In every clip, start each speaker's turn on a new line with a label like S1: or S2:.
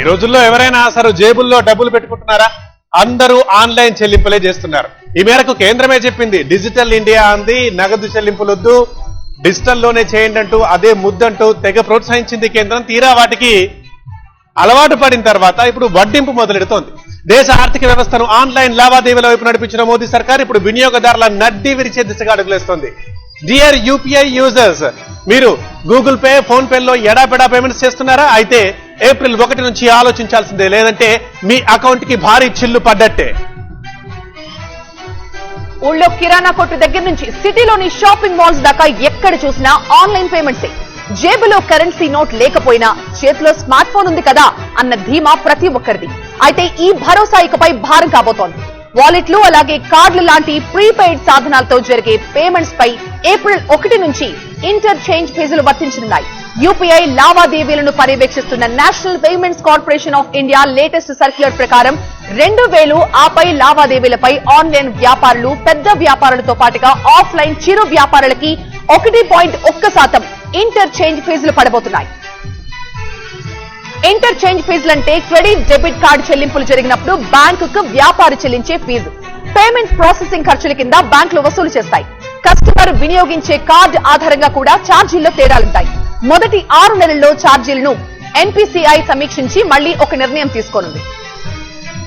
S1: రోజుల్లో ఎవరైనా అసలు జేబుల్లో డబ్బులు పెట్టుకుంటున్నారా? అందరూ ఆన్లైన్ చెల్లింపులే చేస్తున్నారు. ఈ మేరకు కేంద్రమే చెప్పింది, డిజిటల్ ఇండియా అంది, నగదు చెల్లింపులొద్దు, డిజిటల్ లోనే చేయండి అంటూ అదే ముద్దంటూ తెగ ప్రోత్సహించింది కేంద్రం. తీరా వాటికి అలవాటు పడిన తర్వాత ఇప్పుడు వడ్డింపు మొదలెడుతోంది. దేశ ఆర్థిక వ్యవస్థను ఆన్లైన్ లావాదేవీల వైపు నడిపించిన మోదీ సర్కార్ ఇప్పుడు వినియోగదారుల నడ్డి విరిచే దిశగా అడుగులేస్తోంది. డియర్ యూపీఐ యూజర్స్, మీరు గూగుల్ పే, ఫోన్ పేలో ఎడాపెడా పేమెంట్స్ చేస్తున్నారా? అయితే ఏప్రిల్ 1 నుంచి ఆలోచించాల్సిందే, లేదంటే మీ అకౌంట్ కి భారీ చిల్లు పడ్డట్టే.
S2: ఊళ్ళో కిరాణా కొట్టు దగ్గర నుంచి సిటీలోని షాపింగ్ మాల్స్ దాకా ఎక్కడ చూసినా ఆన్లైన్ పేమెంట్సే. జేబులో కరెన్సీ నోట్ లేకపోయినా చేతిలో స్మార్ట్ ఫోన్ ఉంది కదా అన్న ధీమా ప్రతి ఒక్కరిది. అయితే ఈ భరోసా ఇకపై భారం కాబోతోంది. వాలెట్లు, అలాగే కార్డులు లాంటి ప్రీపెయిడ్ సాధనాలతో జరిగే పేమెంట్స్ పై ఏప్రిల్ 1 నుంచి ఇంటర్చేంజ్ ఫీజులు వర్తించనున్నాయి. యూపీఐ లావాదేవీలను పర్యవేక్షిస్తున్న National Payments Corporation of India latest circular ప్రకారం 2000 ఆపై లావాదేవీలపై ఆన్లైన్ వ్యాపారులు, పెద్ద వ్యాపారులతో పాటుగా ఆఫ్లైన్ చిరు వ్యాపారులకి 1.1% ఇంటర్చేంజ్ ఫీజులు పడబోతున్నాయి. ఇంటర్చేంజ్ ఫీజులంటే క్రెడిట్, డెబిట్ కార్డు చెల్లింపులు జరిగినప్పుడు బ్యాంకుకు వ్యాపారి చెల్లించే ఫీజు. పేమెంట్ ప్రాసెసింగ్ ఖర్చుల కింద బ్యాంకులు వసూలు చేస్తాయి. కస్టమర్ వినియోగించే కార్డు ఆధారంగా కూడా ఛార్జీల్లో తేడాలుంటాయి. మొదటి 6 నెలల్లో ఛార్జీలను ఎన్పీసీఐ సమీక్షించి మళ్లీ ఒక నిర్ణయం తీసుకోనుంది.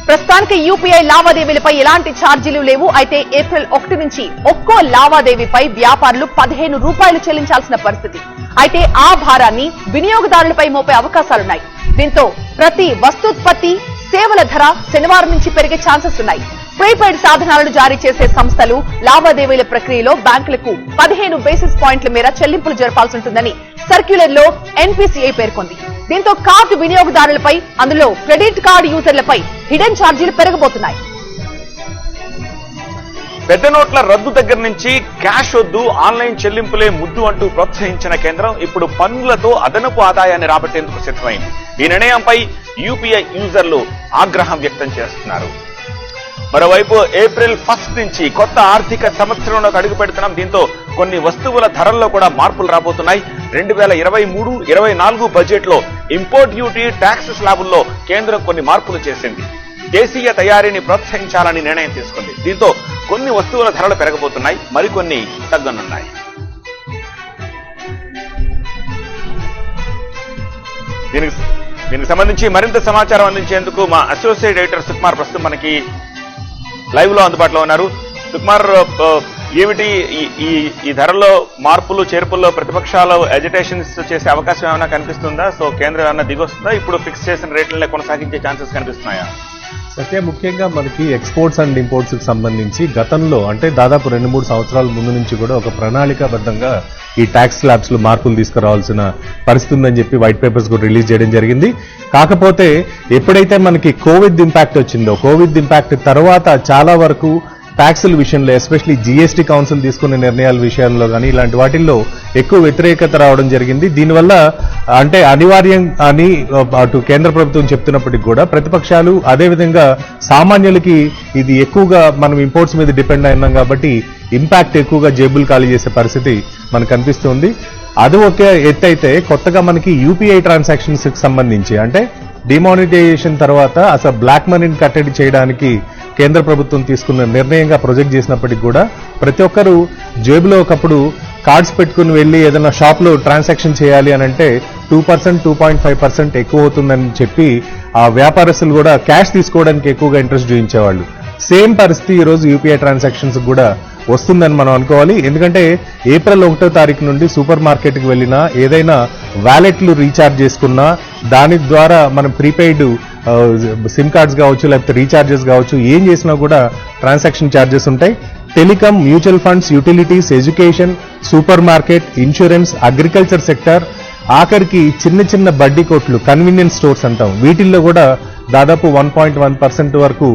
S2: ప్రస్తుతానికి యూపీఐ లావాదేవీలపై ఎలాంటి ఛార్జీలు లేవు. అయితే ఏప్రిల్ 1 నుంచి ఒక్కో లావాదేవీపై వ్యాపారులు 15 రూపాయలు చెల్లించాల్సిన పరిస్థితి. అయితే ఆ భారాన్ని వినియోగదారులపై మోపే అవకాశాలున్నాయి. దీంతో ప్రతి వస్తూత్పత్తి, సేవల ధర శనివారం నుంచి పెరిగే ఛాన్సెస్ ఉన్నాయి. ప్రీపెయిడ్ సాధనాలను జారీ చేసే సంస్థలు లావాదేవీల ప్రక్రియలో బ్యాంకులకు 15 బేసిస్ పాయింట్ల మేర చెల్లింపులు జరపాల్సి ఉంటుందని సర్క్యులర్ లో ఎన్పీసీఐ పేర్కొంది. దీంతో కార్డు వినియోగదారులపై, అందులో క్రెడిట్ కార్డు యూజర్లపై హిడెన్ ఛార్జీలు పెరగబోతున్నాయి.
S3: పెద్ద నోట్ల రద్దు దగ్గర నుంచి క్యాష్ వద్దు, ఆన్లైన్ చెల్లింపులే ముద్దు అంటూ ప్రోత్సహించిన కేంద్రం ఇప్పుడు పన్నులతో అదనపు ఆదాయాన్ని రాబట్టేందుకు సిద్ధమైంది. ఈ నిర్ణయంపై యూపీఐ యూజర్లు ఆగ్రహం వ్యక్తం చేస్తున్నారు. మరోవైపు ఏప్రిల్ 1 నుంచి కొత్త ఆర్థిక సంవత్సరంలోకి అడుగు పెడుతున్నాం. దీంతో కొన్ని వస్తువుల ధరల్లో కూడా మార్పులు రాబోతున్నాయి. 2023-24 బడ్జెట్ లో ఇంపోర్ట్ డ్యూటీ, ట్యాక్స్ స్లాబుల్లో కేంద్రం కొన్ని మార్పులు చేసింది. దేశీయ తయారీని ప్రోత్సహించాలని నిర్ణయం తీసుకుంది. దీంతో కొన్ని వస్తువుల ధరలు పెరగబోతున్నాయి, మరికొన్ని తగ్గనున్నాయి. దీనికి సంబంధించి మరింత సమాచారం అందించేందుకు మా అసోసియేట్ ఎడిటర్ సుకుమార్ ప్రస్తుతం మనకి లైవ్ లో అందుబాటులో ఉన్నారు. సుకుమార్, ఏమిటి ఈ ధరల్లో మార్పులు చేర్పుల్లో ప్రతిపక్షాలు ఎజిటేషన్స్ చేసే అవకాశం ఏమైనా కనిపిస్తుందా? సో కేంద్రం ఏమైనా దిగొస్తుందా? ఇప్పుడు ఫిక్స్ చేసిన రేట్లనే కొనసాగించే ఛాన్సెస్ కనిపిస్తున్నాయా?
S4: సత్య, ముఖ్యంగా మనకి ఎక్స్పోర్ట్స్ అండ్ ఇంపోర్ట్స్ కి సంబంధించి గతంలో అంటే దాదాపు 2-3 సంవత్సరాల ముందు నుంచి కూడా ఒక ప్రణాళికాబద్ధంగా ఈ ట్యాక్స్ స్లాబ్స్ లో మార్పులు తీసుకురావాల్సిన పరిస్థితి ఉందని చెప్పి వైట్ పేపర్స్ కూడా రిలీజ్ చేయడం జరిగింది. కాకపోతే ఎప్పుడైతే మనకి కోవిడ్ ఇంపాక్ట్ వచ్చిందో, కోవిడ్ ఇంపాక్ట్ తర్వాత చాలా వరకు ట్యాక్సుల విషయంలో, ఎస్పెషలీ జీఎస్టీ కౌన్సిల్ తీసుకునే నిర్ణయాల విషయంలో కానీ ఇలాంటి వాటిల్లో ఎక్కువ వ్యతిరేకత రావడం జరిగింది. దీనివల్ల అంటే అనివార్యం అని అటు కేంద్ర ప్రభుత్వం చెప్తున్నప్పటికీ కూడా ప్రతిపక్షాలు, అదేవిధంగా సామాన్యులకి ఇది ఎక్కువగా మనం ఇంపోర్ట్స్ మీద డిపెండ్ అయినాం కాబట్టి ఇంపాక్ట్ ఎక్కువగా జేబులు ఖాళీ చేసే పరిస్థితి మనకు కనిపిస్తుంది. అది ఒక ఎత్తు అయితే, కొత్తగా మనకి యూపీఐ ట్రాన్సాక్షన్స్ కి సంబంధించి అంటే డిమానిటైజేషన్ తర్వాత అసలు బ్లాక్ మనీని కట్టడి చేయడానికి కేంద్ర ప్రభుత్వం తీసుకున్న నిర్ణయంగా ప్రొజెక్ట్ చేసినప్పటికీ కూడా ప్రతి ఒక్కరూ జేబులో ఒకప్పుడు కార్డ్స్ పెట్టుకుని వెళ్లి ఏదైనా షాప్ లో ట్రాన్సాక్షన్ చేయాలి అని అంటే 2%, 2.5% ఎక్కువ అవుతుందని చెప్పి ఆ వ్యాపారస్తులు కూడా క్యాష్ తీసుకోవడానికి ఎక్కువగా ఇంట్రెస్ట్ చూపించేవాళ్ళు. సేమ్ పరిస్థితి ఈ రోజు యూపీఐ ట్రాన్సాక్షన్స్ కూడా వస్తుందని మనం అనుకోవాలి. ఎందుకంటే ఏప్రిల్ 1వ తారీఖు నుండి సూపర్ మార్కెట్ కి వెళ్ళినా, ఏదైనా వ్యాలెట్లు రీఛార్జ్ చేసుకున్నా, దాని ద్వారా మనం ప్రీపెయిడ్ సిమ్ కార్డ్స్ కావచ్చు, లేకపోతే రీఛార్జెస్ కావచ్చు, ఏం చేసినా కూడా ట్రాన్సాక్షన్ ఛార్జెస్ ఉంటాయి. Telecom, mutual funds, utilities, education, super market, insurance, agriculture sector, ఆఖరికి చిన్న చిన్న బడ్డీ కొట్లు, కన్వీనియన్స్ స్టోర్స్ అంటాం, వీటిల్లో కూడా దాదాపు 1.1% వరకు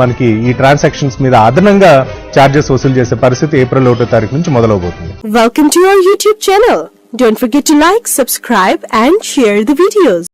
S4: మనకి ఈ ట్రాన్సాక్షన్స్ మీద అదనంగా ఛార్జెస్ వసూలు చేసే పరిస్థితి ఏప్రిల్ 1వ తారీఖు నుంచి మొదలవబోతుంది.
S5: Welcome to our YouTube channel. Don't forget to like, subscribe and share the videos.